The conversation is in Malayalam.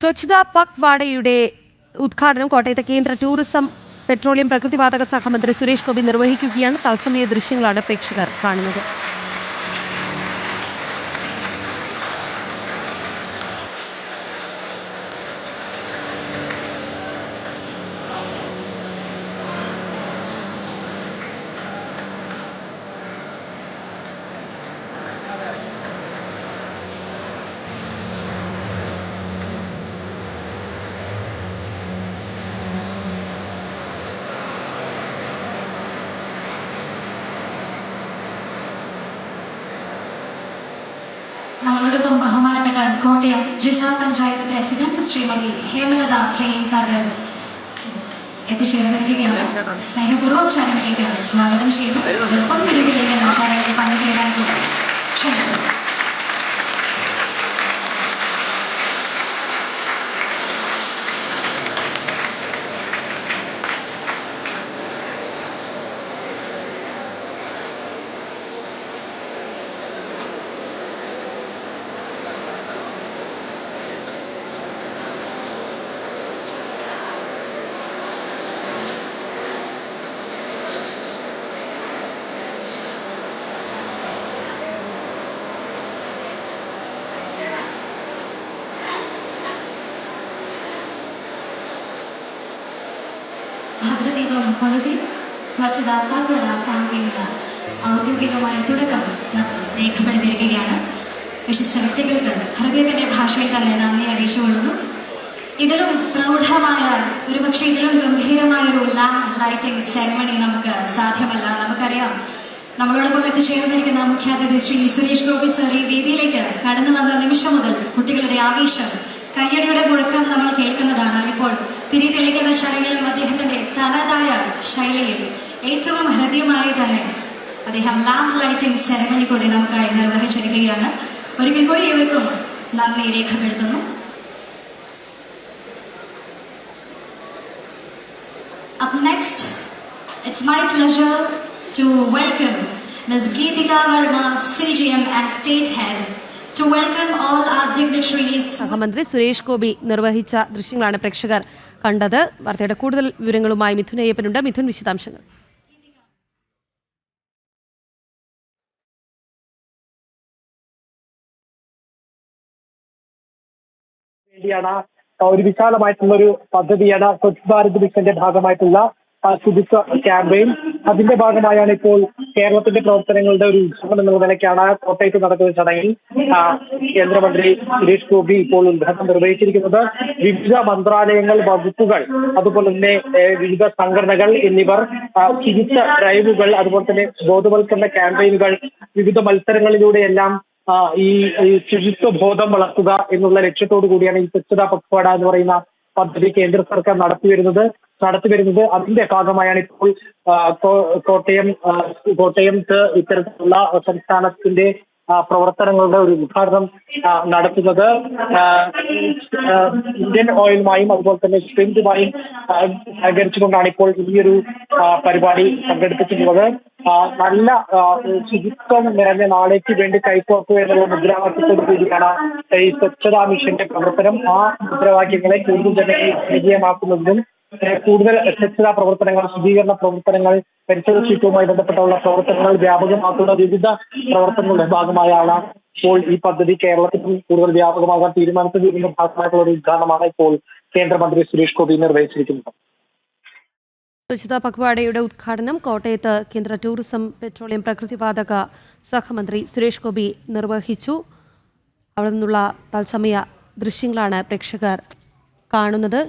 സ്വച്ഛത പക്വാടയുടെ ഉദ്ഘാടനം കോട്ടയത്തെ കേന്ദ്ര ടൂറിസം പെട്രോളിയം പ്രകൃതിവാതക സഹമന്ത്രി സുരേഷ് ഗോപി നിർവഹിക്കുകയാണ്. തത്സമയ ദൃശ്യങ്ങളാണ് പ്രേക്ഷകർ കാണുന്നത്. നമ്മളോടൊപ്പം ബഹുമാനപ്പെട്ട കോട്ടയം ജില്ലാ പഞ്ചായത്ത് പ്രസിഡന്റ് ശ്രീമതി ഹേമലത സാർ എത്തിച്ചേർന്നിരിക്കുകയാണ്. സ്നേഹപൂർവ്വം ചടങ്ങിലേക്ക് സ്വാഗതം ചെയ്യുന്നു. ഒപ്പം പിരിവിലേക്ക് ചടങ്ങിൽ പങ്കുചേരാൻ കൂടി ക്ഷണിക്കുന്നു. ഭദ്രദീപം കൊളുത്തി സ്വച്ഛതാ പക്വാട ക്യാമ്പയിന് ഔദ്യോഗികമായ തുടക്കം രേഖപ്പെടുത്തിയിരിക്കുകയാണ്. വിശിഷ്ട വ്യക്തികൾക്ക് ഹൃദയത്തിന്റെ ഭാഷയിൽ തന്നെ നന്ദി അറിയിച്ചുകൊള്ളുന്നു. ഇതിലും പ്രൗഢമായ ഒരുപക്ഷെ ഇതിലും ഗംഭീരമായ ഒരു ലാമ്പ് ലൈറ്റിംഗ് സെറമണി നമുക്ക് സാധ്യമല്ല. നമുക്കറിയാം, നമ്മളോടൊപ്പം എത്തിച്ചേർന്നിരിക്കുന്ന മുഖ്യാതിഥി ശ്രീ സുരേഷ് ഗോപി സർ ഈ വേദിയിലേക്ക് കടന്നു വന്ന നിമിഷം മുതൽ കുട്ടികളുടെ ആവേശം, കയ്യടിയുടെ മുഴക്കം നമ്മൾ കേൾക്കുന്നതാണ്. ഇപ്പോൾ തിരി തെളിക്കുന്ന ചടങ്ങിലും അദ്ദേഹത്തിന്റെ തനതായ ശൈലിയിൽ ഏറ്റവും ഹൃദ്യമായി തന്നെ അദ്ദേഹം ലാമ്പ് ലൈറ്റിംഗ് സെറമണി കൂടി നമുക്കായി നിർവഹിച്ചിരിക്കുകയാണ്. ഒരിക്കൽ കൂടി ഇവർക്കും നന്ദി രേഖപ്പെടുത്തുന്നു. Up next, it's my pleasure to welcome Ms. Geetika Verma, CGM and State Head, to welcome all our dignitaries. സഹമന്ത്രി സുരേഷ് ഗോപി നിർവഹിച്ച ദൃശ്യങ്ങളാണ് പ്രേക്ഷകർ കണ്ടത്. വാർത്തയുടെ കൂടുതൽ വിവരങ്ങളുമായി മിഥുൻ അയ്യപ്പനുണ്ട്. മിഥുൻ, വിശദാംശങ്ങൾ. ഒരു വിശാലമായിട്ടുള്ള ഒരു പദ്ധതിയാണ് സ്വച്ഛ് ഭാരത് മിഷന്റെ ഭാഗമായിട്ടുള്ള ശുചിത്വ ക്യാമ്പയിൻ. അതിന്റെ ഭാഗമായാണ് ഇപ്പോൾ കേരളത്തിന്റെ പ്രവർത്തനങ്ങളുടെ ഒരു ഉത്സവം എന്ന നിലയ്ക്കാണ് കോട്ടയത്ത് നടക്കുന്ന ചടങ്ങിൽ കേന്ദ്രമന്ത്രി സുരേഷ് ഗോപി ഇപ്പോൾ ഉദ്ഘാടനം നിർവഹിച്ചിരിക്കുന്നത്. വിവിധ മന്ത്രാലയങ്ങൾ, വകുപ്പുകൾ, അതുപോലെ തന്നെ വിവിധ സംഘടനകൾ എന്നിവർ ശുചിത്വ ഡ്രൈവുകൾ, അതുപോലെ തന്നെ ബോധവൽക്കരണ ക്യാമ്പയിനുകൾ, വിവിധ മത്സരങ്ങളിലൂടെയെല്ലാം ഈ ശുചിത്വ ബോധം വളർത്തുക എന്നുള്ള ലക്ഷ്യത്തോടു കൂടിയാണ് ഈ സ്വച്ഛതാ പക്വാട എന്ന് പറയുന്ന പദ്ധതി കേന്ദ്ര സർക്കാർ നടത്തിവരുന്നത്. അതിന്റെ ഭാഗമായാണ് ഇപ്പോൾ കോട്ടയത്ത് ഇത്തരത്തിലുള്ള സംസ്ഥാനത്തിന്റെ പ്രവർത്തനങ്ങളുടെ ഒരു ഉദ്ഘാടനം നടത്തുന്നത്. ഇന്ത്യൻ ഓയിലുമായും അതുപോലെ തന്നെ സ്പ്രിന്റുമായും സഹകരിച്ചുകൊണ്ടാണ് ഇപ്പോൾ ഈയൊരു പരിപാടി സംഘടിപ്പിച്ചിട്ടുള്ളത്. നല്ല ശുചിത്വം നിറഞ്ഞ നാളേക്ക് വേണ്ടി കൈകോർക്കുക എന്നുള്ള മുദ്രാവാക്യത്തോടു കൂടിയാണ് ഈ സ്വച്ഛതാ മിഷന്റെ പ്രവർത്തനം. ആ മുദ്രാവാക്യങ്ങളെ കൂടുതൽ വിജയമാക്കുന്നതിനും കൂടുതൽ സ്വച്ഛതാ പ്രവർത്തനങ്ങൾ, ശുചീകരണ പ്രവർത്തനങ്ങൾ, പരിസര ശുചിത്വവുമായി ബന്ധപ്പെട്ടുള്ള പ്രവർത്തനങ്ങൾ വ്യാപകമാക്കുന്ന വിവിധ പ്രവർത്തനങ്ങളുടെ ഭാഗമായാണ് ഇപ്പോൾ ഈ പദ്ധതി കേരളത്തിൽ കൂടുതൽ വ്യാപകമാകാൻ തീരുമാനിച്ചതിന്റെ ഭാഗമായിട്ടുള്ള ഒരു ഉദ്ഘാടനമാണ് ഇപ്പോൾ കേന്ദ്രമന്ത്രി സുരേഷ് ഗോപി നിർവഹിച്ചിരിക്കുന്നത്. സ്വച്ഛതാ പക്വാടയുടെ ഉദ്ഘാടനം കോട്ടയത്ത് കേന്ദ്ര ടൂറിസം പെട്രോളിയം പ്രകൃതിവാതക സഹമന്ത്രി സുരേഷ് ഗോപി നിർവഹിച്ചു. അവിടെ നിന്നുള്ള തത്സമയ ദൃശ്യങ്ങളാണ് പ്രേക്ഷകർ കാണുന്നത്.